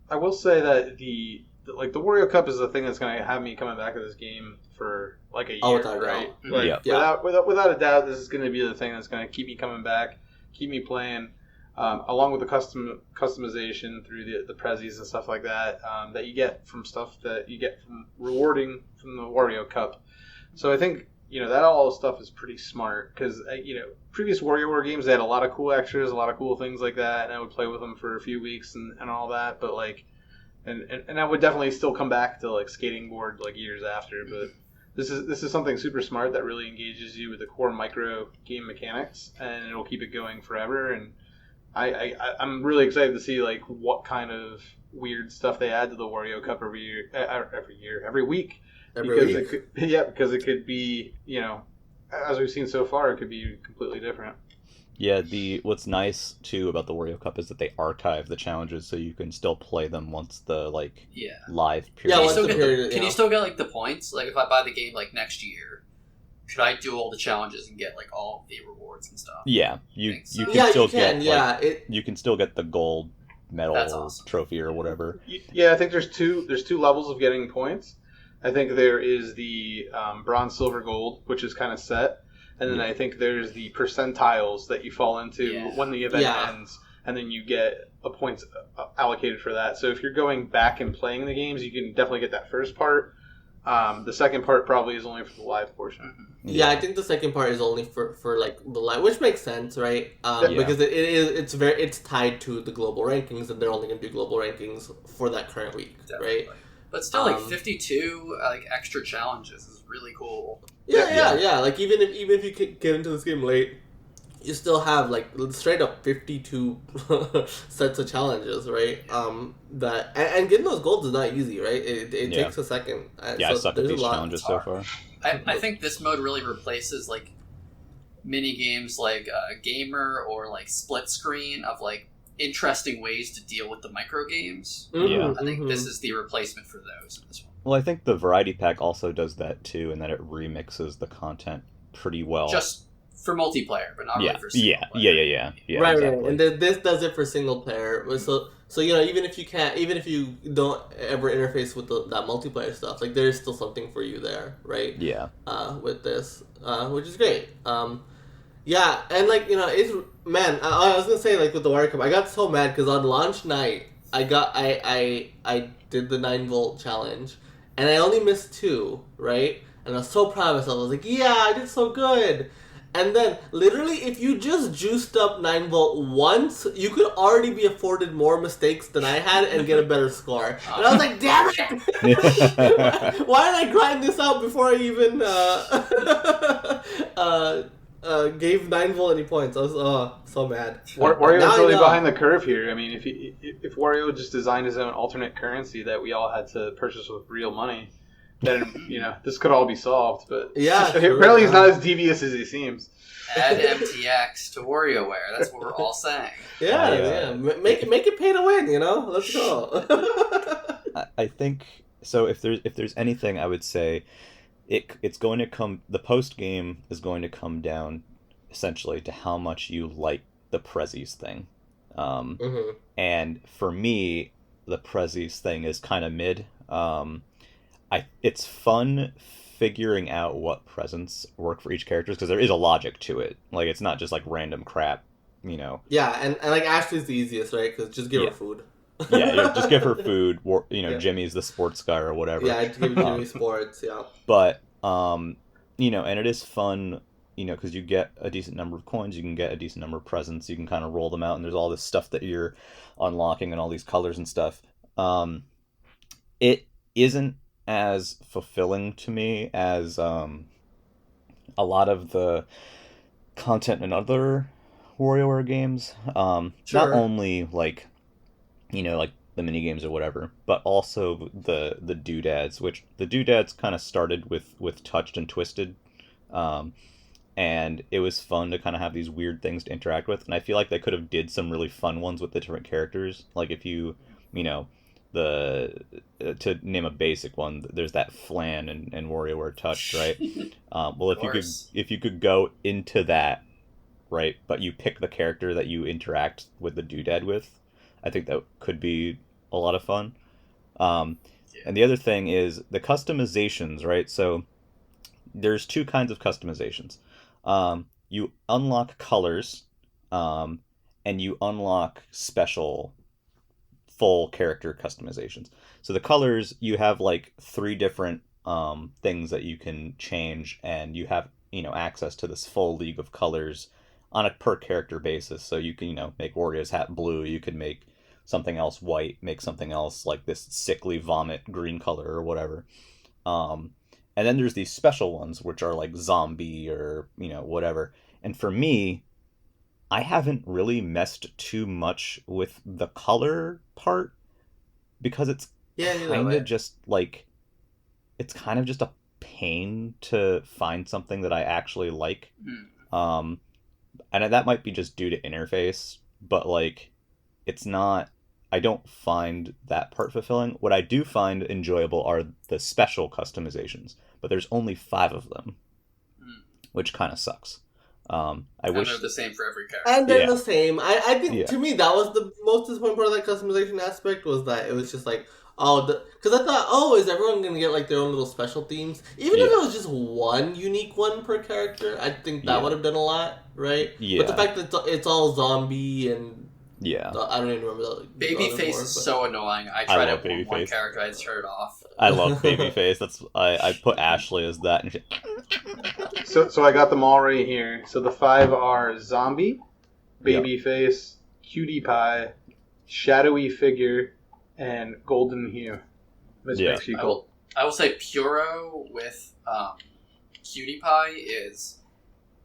I will say that the Wario Cup is the thing that's going to have me coming back to this game for like a year, right? Like, without a doubt, this is going to be the thing that's going to keep me coming back, keep me playing, along with the customization through the prezzies and stuff like that that you get from stuff that you get from rewarding from the Wario Cup. So I think that all stuff is pretty smart because previous WarioWare games, they had a lot of cool extras, a lot of cool things like that, and I would play with them for a few weeks and all that. But like, and I would definitely still come back to like skating board like years after. But this is something super smart that really engages you with the core micro game mechanics, and it'll keep it going forever. And I'm really excited to see like what kind of weird stuff they add to the Wario Cup every week. Because it could be, as we've seen so far, it could be completely different. Yeah, what's nice too about the Wario Cup is that they archive the challenges so you can still play them once the live period. Yeah, can you still get like the points? Like if I buy the game like next year, could I do all the challenges and get like all of the rewards and stuff? Yeah, you can still get the gold medal trophy or whatever. Yeah, I think there's two levels of getting points. I think there is the bronze, silver, gold, which is kind of set. And then I think there's the percentiles that you fall into when the event ends. And then you get a points allocated for that. So if you're going back and playing the games, you can definitely get that first part. The second part probably is only for the live portion. Yeah, I think the second part is only for like the live, which makes sense, right? Because it's tied to the global rankings, and they're only going to do global rankings for that current week, right? But still, like 52 like extra challenges is really cool. Yeah. Like even if you get into this game late, you still have like straight up 52 sets of challenges, right? That and getting those golds is not easy, right? It takes a second. I suck at these challenges so far. I think this mode really replaces like mini games like Gamer or like Split Screen of like interesting ways to deal with the micro games. I think this is the replacement for those in this one. Well, I think the variety pack also does that too, in that it remixes the content pretty well. Just for multiplayer, but not really for single player. Yeah. Right, exactly. right. And this does it for single player. So even if you don't ever interface with that multiplayer stuff, like there's still something for you there, right? Yeah. With this, which is great. Yeah, and like it's I was gonna say like with the Wario Cup, I got so mad because on launch night I did the 9-volt challenge, and I only missed 2, right? And I was so proud of myself. I was like, yeah, I did so good. And then, literally, if you just juiced up 9-volt once, you could already be afforded more mistakes than I had and get a better score. And I was like, damn it! Why did I grind this out before I even gave 9-volt any points? I was so mad. Wario's really behind the curve here. I mean, if Wario just designed his own alternate currency that we all had to purchase with real money, then this could all be solved. But apparently he's not as devious as he seems. Add MTX to WarioWare. That's what we're all saying. Yeah. Make it pay to win. Let's go. I think so. If there's anything, I would say it's going to come. The post game is going to come down essentially to how much you like the prezzies thing. And for me, the prezzies thing is kind of mid. It's fun figuring out what presents work for each character because there is a logic to it. Like it's not just like random crap, Yeah, and like Ashley's the easiest, right? Because just give her food. Just give her food. Jimmy's the sports guy or whatever. Yeah, give Jimmy sports. Yeah. But and it is fun, because you get a decent number of coins, you can get a decent number of presents, you can kind of roll them out, and there's all this stuff that you're unlocking and all these colors and stuff. It isn't as fulfilling to me as a lot of the content in other WarioWare games. Not only like like the mini games or whatever, but also the doodads, which the doodads kind of started with Touched and Twisted, and it was fun to kind of have these weird things to interact with. And I feel like they could have did some really fun ones with the different characters. Like if you you know, the to name a basic one, there's that flan and WarioWare Touch, right? Well, Of course. if you could go into that, right, but you pick the character that you interact with the doodad with, I think that could be a lot of fun. And the other thing is the customizations, right? So there's two kinds of customizations. You unlock colors, and you unlock special full character customizations. So the colors, you have like three different things that you can change, and you have access to this full league of colors on a per character basis. So you can make Wario's hat blue, you could make something else white, make something else like this sickly vomit green color or whatever. And then there's these special ones which are like zombie or whatever. And for me, I haven't really messed too much with the color part because it's kind of just like it's kind of just a pain to find something that I actually like. And that might be just due to interface, but like it's not, I don't find that part fulfilling. What I do find enjoyable are the special customizations, but there's only 5 of them, which kind of sucks. I wish they're the same for every character. And they're the same. I think to me that was the most disappointing part of that customization aspect, was that it was just like, because I thought, is everyone going to get like their own little special themes? Even if it was just one unique one per character, I think that would have done a lot, right? Yeah. But the fact that it's all zombie and I don't even remember that. Babyface is so annoying. I tried it with one character, I turned it off. I love Babyface. That's I put Ashley as that. So I got them all right here. So the 5 are Zombie, Babyface, Cutie Pie, Shadowy Figure, and Golden Hue. Which makes you cool. I will say Puro with Cutie Pie is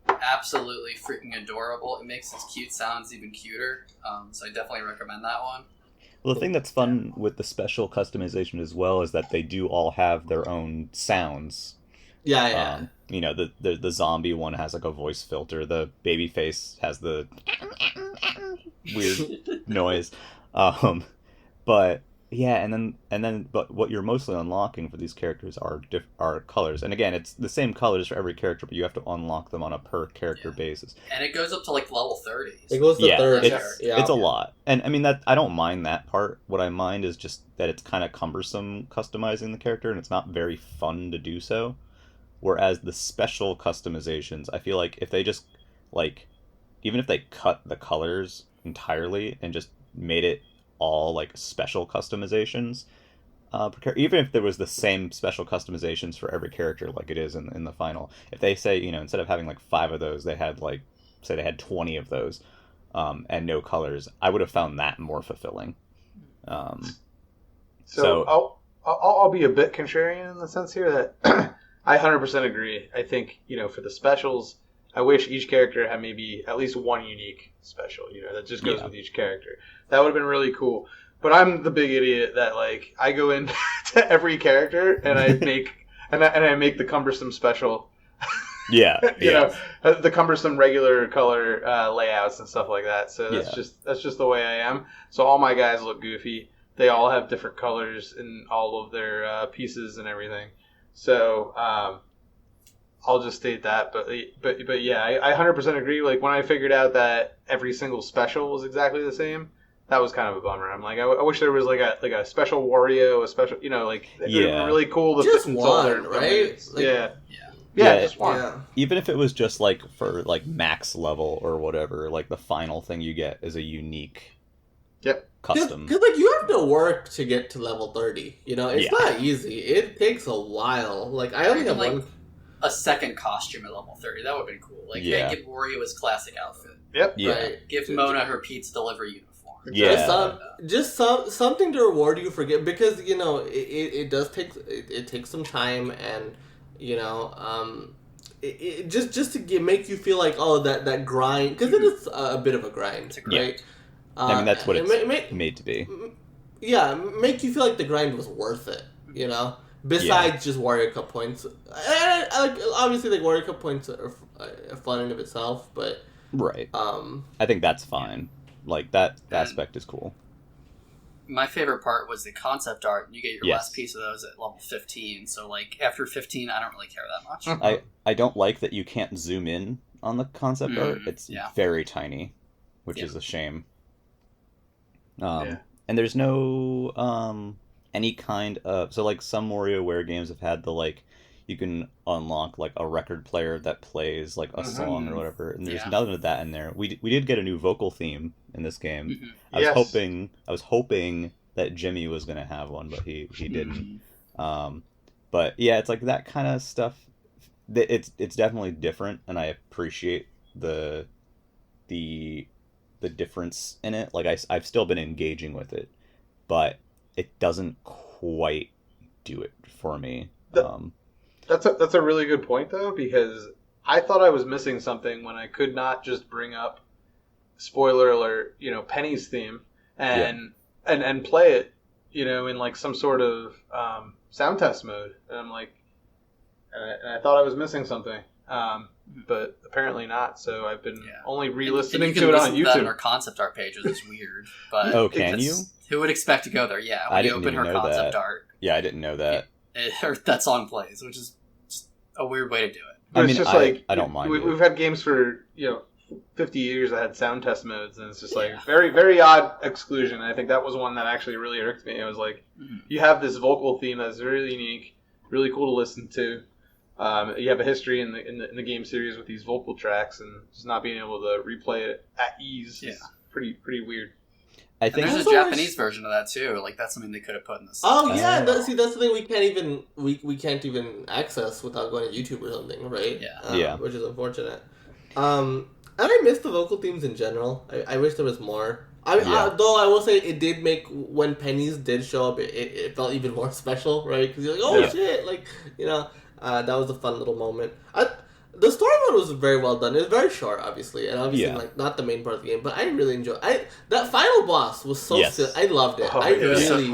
absolutely freaking adorable. It makes his cute sounds even cuter. So I definitely recommend that one. Well, the thing that's fun with the special customization as well is that they do all have their own sounds. Yeah. The zombie one has like a voice filter. The Babyface has the weird noise. But yeah, and then but what you're mostly unlocking for these characters are colors. And again, it's the same colors for every character, but you have to unlock them on a per character basis. And it goes up to like level 30. It goes to 30. It's a lot. And I mean that I don't mind that part. What I mind is just that it's kind of cumbersome customizing the character, and it's not very fun to do so. Whereas the special customizations, I feel like if they just even if they cut the colors entirely and just made it all like special customizations, even if there was the same special customizations for every character like it is in the final, if they say instead of having like 5 of those, they had say they had 20 of those, and no colors, I would have found that more fulfilling. So I'll be a bit contrarian in the sense here that I 100% agree. I think for the specials, I wish each character had maybe at least one unique special, that just goes with each character. That would have been really cool. But I'm the big idiot that I go into every character and I make I make the cumbersome special. The cumbersome regular color layouts and stuff like that. So that's just the way I am. So all my guys look goofy. They all have different colors in all of their pieces and everything. So I'll just state that, but yeah, I 100% agree. Like when I figured out that every single special was exactly the same, that was kind of a bummer. I'm like, I wish there was like a special Wario, a special, it would be really cool to just fit one, right? Just one. Yeah. Even if it was just for max level or whatever, the final thing you get is a unique. Custom. Because you have to work to get to level 30. It's not easy. It takes a while. I only have one. A second costume at level 30. That would have been cool. Give Wario his classic outfit. Yep. Yeah. Right. Give Mona her pizza delivery uniform. Yeah. Just something to reward you for because it does take it takes some time, and it just to make you feel like that grind, because it is a bit of a grind, right? I mean, that's what it's made to be. Yeah, make you feel like the grind was worth it, Besides just Wario Cup points. And, obviously, Wario Cup points are fun in of itself, but... Right. I think that's fine. That aspect is cool. my favorite part was the concept art, and you get your Yes. last piece of those at level 15. So like after 15, I don't really care that much. I don't like that you can't zoom in on the concept art. It's very tiny, which is a shame. And there's no any kind of, so like some WarioWare games have had the like you can unlock like a record player that plays like a song or whatever, and there's none of that in there. We did get a new vocal theme in this game. I was hoping that Jimmy was gonna have one, but he didn't. But yeah, it's like that kind of stuff. It's definitely different, and I appreciate the difference in it. Like I've still been engaging with it, but it doesn't quite do it for me. That's a really good point though, because I thought I was missing something when I could not just bring up, spoiler alert, Penny's theme and play it, in like some sort of sound test mode, and I'm like, and I thought I was missing something. But apparently not. So I've been only re-listening to it on YouTube. That in her concept art pages is weird. But can you? Who would expect to go there? Yeah, when you open her concept art. Yeah, I didn't know that. That song plays, which is just a weird way to do it. But it's just I don't mind. We've had games for 50 years that had sound test modes, and it's just like very, very odd exclusion. I think that was one that actually really irked me. It was like you have this vocal theme that's really unique, really cool to listen to. You have a history in the game series with these vocal tracks, and just not being able to replay it at ease is pretty weird. I think there's a Japanese version of that too. Like that's something they could have put in the song. Oh yeah, that's the thing we can't even access without going to YouTube or something, right? Yeah, which is unfortunate. And I miss the vocal themes in general. I wish there was more. Though I will say it did make, when Penny's did show up, it felt even more special, right? Because you're like, oh shit, like that was a fun little moment. The story mode was very well done. It was very short, obviously, and obviously like not the main part of the game. But I really enjoyed. That final boss was so silly. I loved it. Oh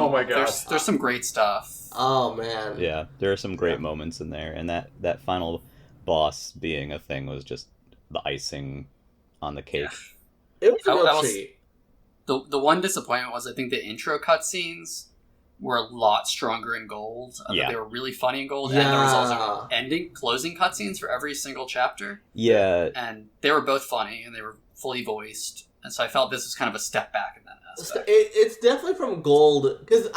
my god! There's some great stuff. Oh man! Yeah, there are some great moments in there, and that final boss being a thing was just the icing on the cake. It was a real treat. The one disappointment was I think the intro cutscenes were a lot stronger in gold. They were really funny in gold, and there was also closing cutscenes for every single chapter. Yeah. And they were both funny, and they were fully voiced, and so I felt this was kind of a step back in that aspect. It's definitely from gold, because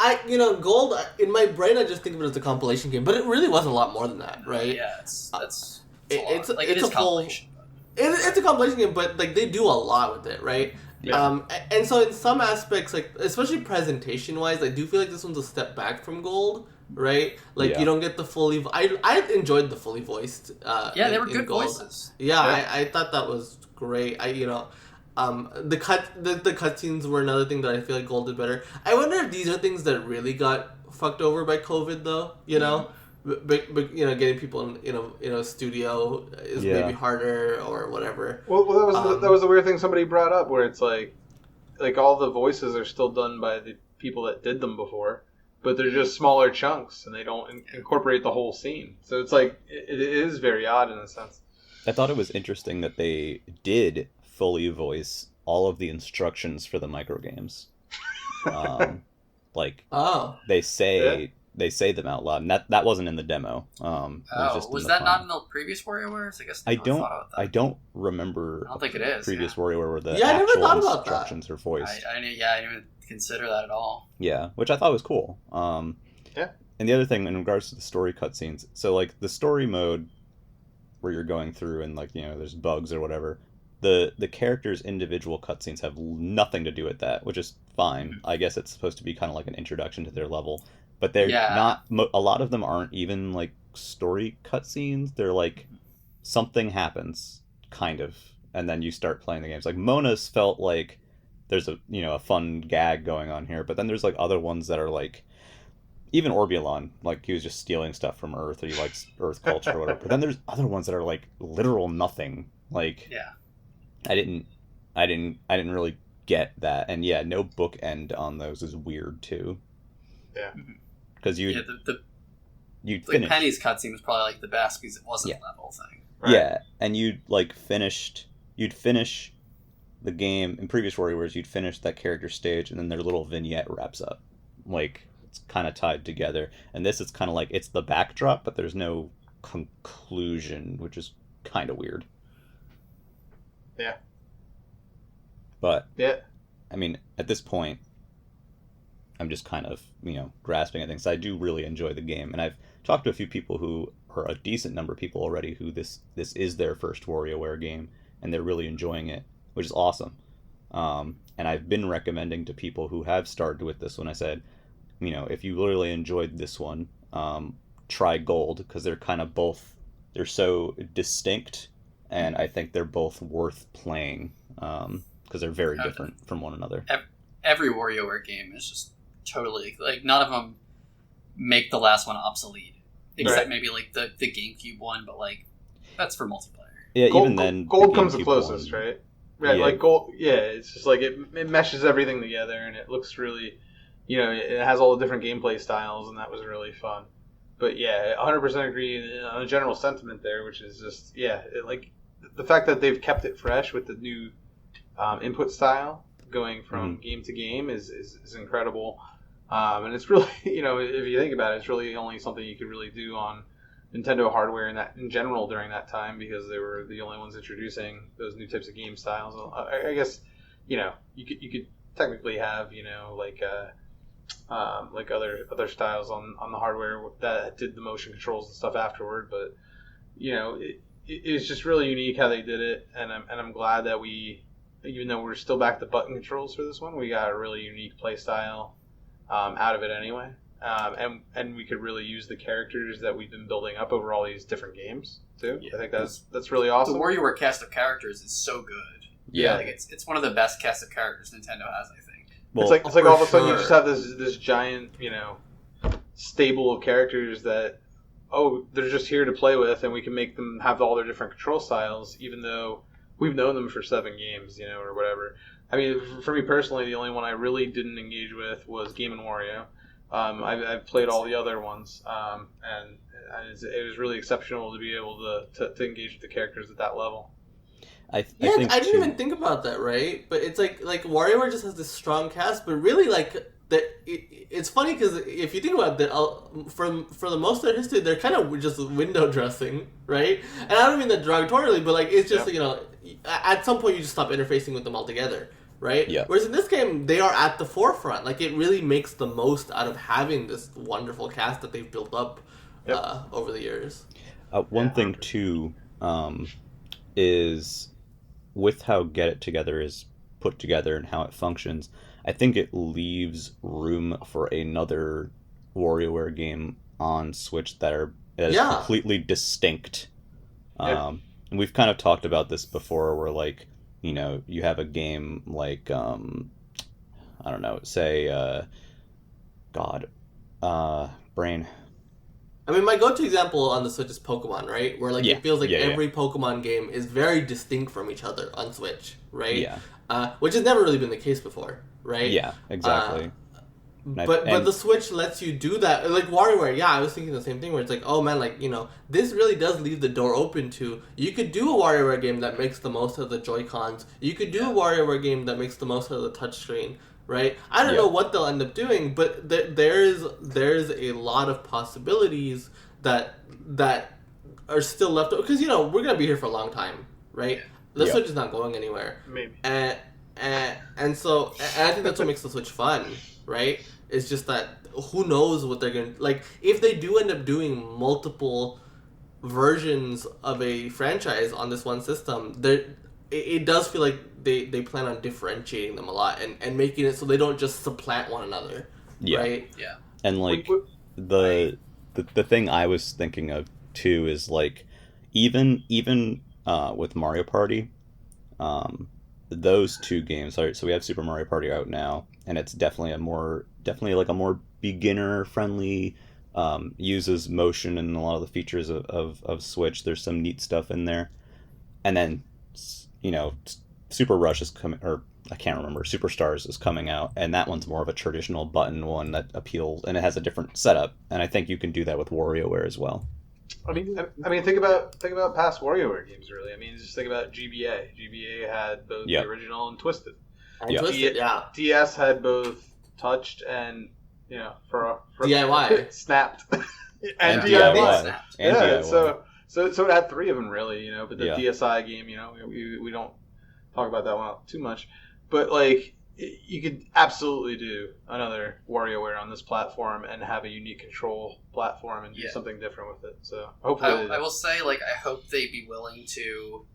gold, in my brain I just think of it as a compilation game, but it really was a lot more than that, right? Yeah, it's it's a compilation. It's a compilation game, but like they do a lot with it, right? Yeah. And so in some aspects, like especially presentation-wise, I do feel like this one's a step back from gold, right? Like you don't get the fully. I enjoyed the fully voiced. They were good gold. voices. Yeah, I thought that was great. The cutscenes were another thing that I feel like gold did better. I wonder if these are things that really got fucked over by COVID, though. But getting people in a studio is maybe harder or whatever. Well, that was the weird thing somebody brought up, where it's like all the voices are still done by the people that did them before, but they're just smaller chunks and they don't incorporate the whole scene. So it's like it is very odd in a sense. I thought it was interesting that they did fully voice all of the instructions for the microgames. They say them out loud, and that wasn't in the demo. Was that not in the previous WarioWares? I guess I don't remember. I don't think it is. Previous WarioWare where the I never thought about instructions are voiced. I didn't even consider that at all. Yeah, which I thought was cool. And the other thing in regards to the story cutscenes, so like the story mode where you're going through and like there's bugs or whatever. The characters' individual cutscenes have nothing to do with that, which is fine. I guess it's supposed to be kind of like an introduction to their level. But they're not. A lot of them aren't even like story cutscenes. They're like something happens, kind of, and then you start playing the games. Like Mona's felt like there's a fun gag going on here, but then there's like other ones that are like, even Orbulon, like he was just stealing stuff from Earth, or he likes Earth culture or whatever. But then there's other ones that are like literal nothing. Like I didn't really get that, and no bookend on those is weird too. Yeah. Because you'd finish. Penny's cutscene was probably like the best because it wasn't a level thing. Right? Yeah, and you'd finish the game in previous WarioWares, you'd finish that character stage and then their little vignette wraps up. Like, it's kind of tied together. And this is kind of like, it's the backdrop, but there's no conclusion, which is kind of weird. Yeah. But, yeah. I mean, at this point, I'm just kind of, grasping at things. I do really enjoy the game. And I've talked to a few people who, or a decent number of people already, who this is their first WarioWare game, and they're really enjoying it, which is awesome. And I've been recommending to people who have started with this one, I said, if you really enjoyed this one, try Gold, because they're kind of both, they're so distinct, and I think they're both worth playing, because they're very different from one another. Every WarioWare game is just totally, like, none of them make the last one obsolete, except maybe, like, the GameCube one, but, like, that's for multiplayer. Yeah, even then, Gold comes the closest, one, right? Right, yeah. Like Gold, yeah, it's just like it meshes everything together, and it looks really, it has all the different gameplay styles, and that was really fun. But yeah, 100% agree on a general sentiment there, which is just, like the fact that they've kept it fresh with the new input style going from game to game is incredible. And it's really, if you think about it, it's really only something you could really do on Nintendo hardware in general during that time, because they were the only ones introducing those new types of game styles. I guess, you could technically have, like other styles on the hardware that did the motion controls and stuff afterward, but it's just really unique how they did it, and I'm glad that we, even though we're still back to button controls for this one, we got a really unique play style out of it anyway. And we could really use the characters that we've been building up over all these different games too. Yeah. I think that's really awesome. The WarioWare cast of characters is so good. Yeah, like it's one of the best cast of characters Nintendo has, I think. Well, it's like all of a sudden you just have this giant, stable of characters that they're just here to play with, and we can make them have all their different control styles, even though we've known them for 7 games, or whatever. I mean, for me personally, the only one I really didn't engage with was Game & Wario. I've played all the other ones, and it was really exceptional to be able to engage with the characters at that level. I didn't even think about that, right? But it's like WarioWare just has this strong cast, but really it's funny because if you think about it, for the most of their history, they're kind of just window dressing, right? And I don't mean that derogatorily, but it's just at some point you just stop interfacing with them altogether. Right? Yeah. Whereas in this game, they are at the forefront. Like, it really makes the most out of having this wonderful cast that they've built up over the years. One thing, too, is with how Get It Together is put together and how it functions, I think it leaves room for another WarioWare game on Switch that is completely distinct. And we've kind of talked about this before, where, like, you have a game like, I don't know, say, brain. I mean, my go-to example on the Switch is Pokemon, right? Where, it feels like every Pokemon game is very distinct from each other on Switch, right? Yeah. Which has never really been the case before, right? Yeah, exactly. But the Switch lets you do that. Like WarioWare, I was thinking the same thing, where it's like, oh man, this really does leave the door open to, you could do a WarioWare game that makes the most of the Joy-Cons. You could do a WarioWare game that makes the most of the touchscreen, right? I don't know what they'll end up doing, but there's a lot of possibilities that are still left, because we're gonna be here for a long time, right? The Switch is not going anywhere. Maybe. And so I think that's what makes the Switch fun, right? It's just that who knows what they're going to... Like, if they do end up doing multiple versions of a franchise on this one system, it does feel like they plan on differentiating them a lot and making it so they don't just supplant one another, right? Yeah. And, like, the thing I was thinking of, too, is, like, even with Mario Party, those 2 games, so we have Super Mario Party out now, and it's definitely a more beginner friendly, uses motion and a lot of the features of Switch. There's some neat stuff in there. And then, Super Rush is coming, or I can't remember, Superstars is coming out, and that one's more of a traditional button one that appeals, and it has a different setup, and I think you can do that with WarioWare as well. I mean, think about past WarioWare games. Really, I mean, just think about GBA. GBA had both the original and Twisted. And Twisted, yeah. DS had both touched and for DIY snapped and DIY. And yeah, DIY. so it had three of them really. But the DSi game, we don't talk about that one too much, but like. You could absolutely do another WarioWare on this platform and have a unique control platform and do something different with it. So hopefully, I will say, like, I hope they'd be willing to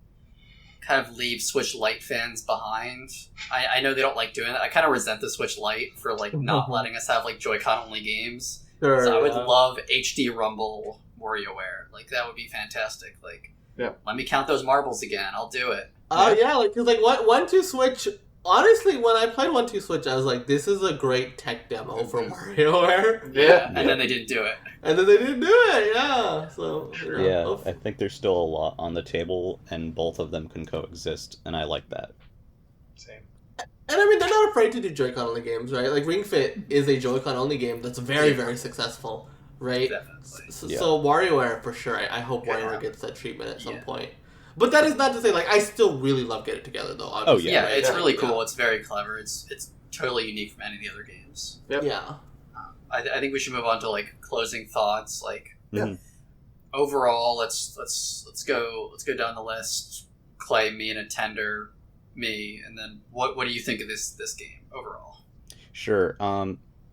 kind of leave Switch Lite fans behind. I know they don't like doing that. I kind of resent the Switch Lite for like not letting us have like Joy-Con only games. Sure, so I would love HD Rumble WarioWare. Like that would be fantastic. Like, let me count those marbles again. I'll do it. Oh yeah, like because like 1-2 Switch. Honestly, when I played 1-2 Switch, I was like, this is a great tech demo for WarioWare. Yeah. And then they didn't do it. Yeah. So, I think there's still a lot on the table, and both of them can coexist, and I like that. Same. And I mean, they're not afraid to do Joy-Con only games, right? Like, Ring Fit is a Joy-Con only game that's very, very successful, right? Definitely. So WarioWare, for sure. I hope WarioWare gets that treatment at some point. But that is not to say, like, I still really love Get It Together, though, obviously. Yeah, it's really cool. It's very clever. It's totally unique from any of the other games. Yep. Yeah. I think we should move on to, like, closing thoughts. Like, overall, let's go down the list. Clay, me, and a Tender, me, and then what do you think of this game overall? Sure.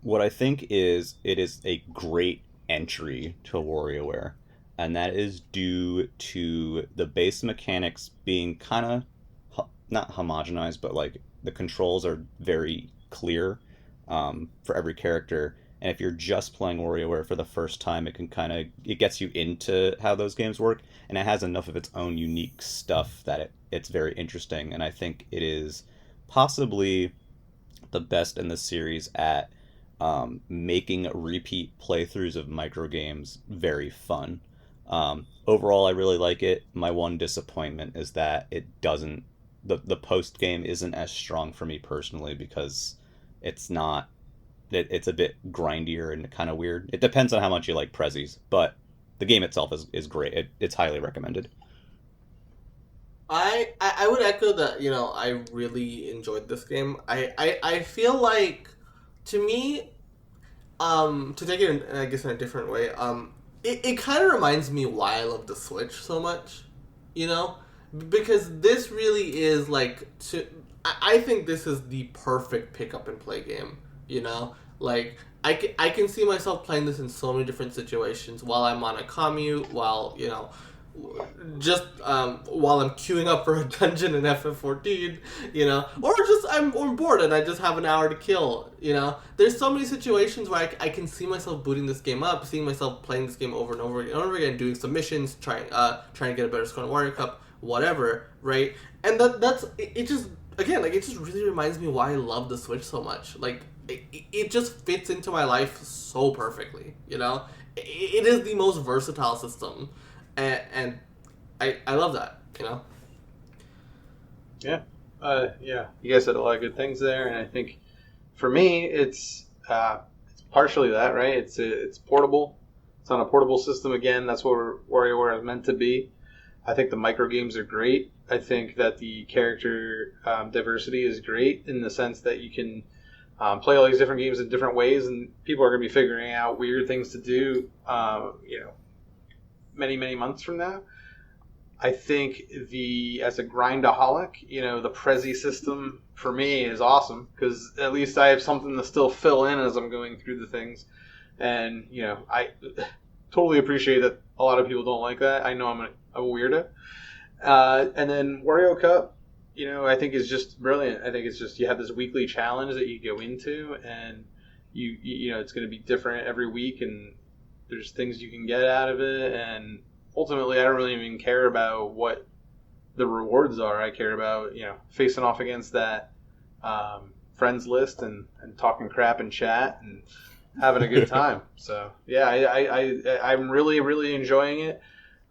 What I think is it is a great entry to WarioWare. And that is due to the base mechanics being kind of, not homogenized, but like the controls are very clear for every character. And if you're just playing WarioWare for the first time, it gets you into how those games work. And it has enough of its own unique stuff that it's very interesting. And I think it is possibly the best in the series at making repeat playthroughs of microgames very fun. Overall, I really like it. My one disappointment is that it doesn't. The post game isn't as strong for me personally because it's not. It's a bit grindier and kind of weird. It depends on how much you like Prezzies, but the game itself is great. It's highly recommended. I would echo that. I really enjoyed this game. I feel like, to me, to take it in, I guess, in a different way, It kind of reminds me why I love the Switch so much, because this really is like I think this is the perfect pick up and play game, like I can see myself playing this in so many different situations while I'm on a commute, while just while I'm queuing up for a dungeon in FF14, or just I'm bored and I just have an hour to kill, There's so many situations where I can see myself booting this game up, seeing myself playing this game over and over again, doing submissions, trying to get a better score in Wario Cup, whatever, right? And that's it. Just again, like, it just really reminds me why I love the Switch so much. Like, it just fits into my life so perfectly, It is the most versatile system. And I love that, Yeah. You guys said a lot of good things there, and I think for me, it's partially that, right? It's portable. It's on a portable system again. That's what WarioWare is meant to be. I think the micro games are great. I think that the character diversity is great in the sense that you can play all these different games in different ways, and people are going to be figuring out weird things to do, many, many months from now. I think as a grindaholic, the Prezi system for me is awesome because at least I have something to still fill in as I'm going through the things. And, I totally appreciate that a lot of people don't like that. I know I'm a weirdo. And then Wario Cup, I think is just brilliant. I think it's just you have this weekly challenge that you go into and you it's going to be different every week and there's things you can get out of it, and ultimately I don't really even care about what the rewards are. I care about, facing off against that friends list and talking crap in chat and having a good time. So, yeah, I'm really, really enjoying it.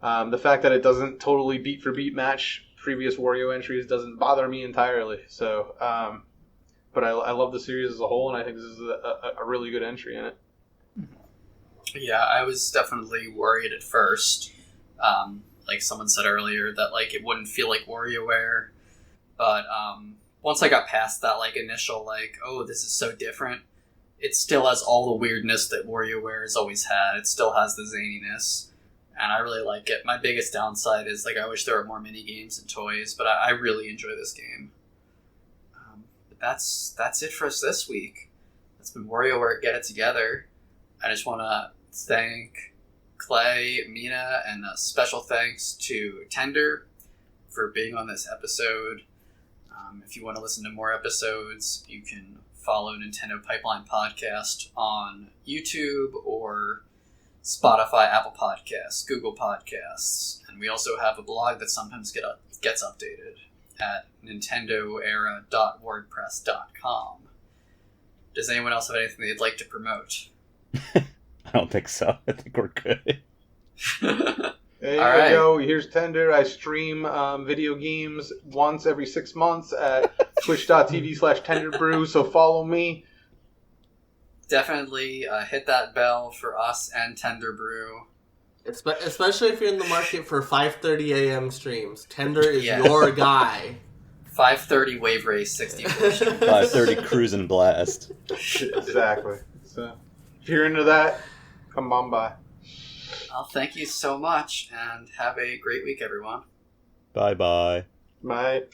The fact that it doesn't totally beat for beat match previous Wario entries doesn't bother me entirely. So, but I love the series as a whole, and I think this is a really good entry in it. Yeah, I was definitely worried at first. Like someone said earlier, that like it wouldn't feel like WarioWare, but once I got past that like initial like, oh, this is so different, it still has all the weirdness that WarioWare has always had. It still has the zaniness, and I really like it. My biggest downside is like I wish there were more mini games and toys, but I really enjoy this game. But that's it for us this week. That's been WarioWare Get It Together. I just want to thank Clay, Mina, and a special thanks to Tender for being on this episode. If you want to listen to more episodes, you can follow Nintendo Pipeline Podcast on YouTube or Spotify, Apple Podcasts, Google Podcasts. And we also have a blog that sometimes gets updated at nintendoera.wordpress.com. Does anyone else have anything they'd like to promote? I don't think so. I think we're good. There you right. go. Here's Tender. I stream video games once every 6 months at twitch.tv/tenderbrew, so follow me. Definitely hit that bell for us and Tender Brew. Especially if you're in the market for 5:30 a.m. streams. Tender is Yeah. your guy. 5:30 Wave Race 64. 5:30 Cruise and Blast. Exactly. So, if you're into that, come on by. Well, thank you so much, and have a great week, everyone. Bye-bye. Bye.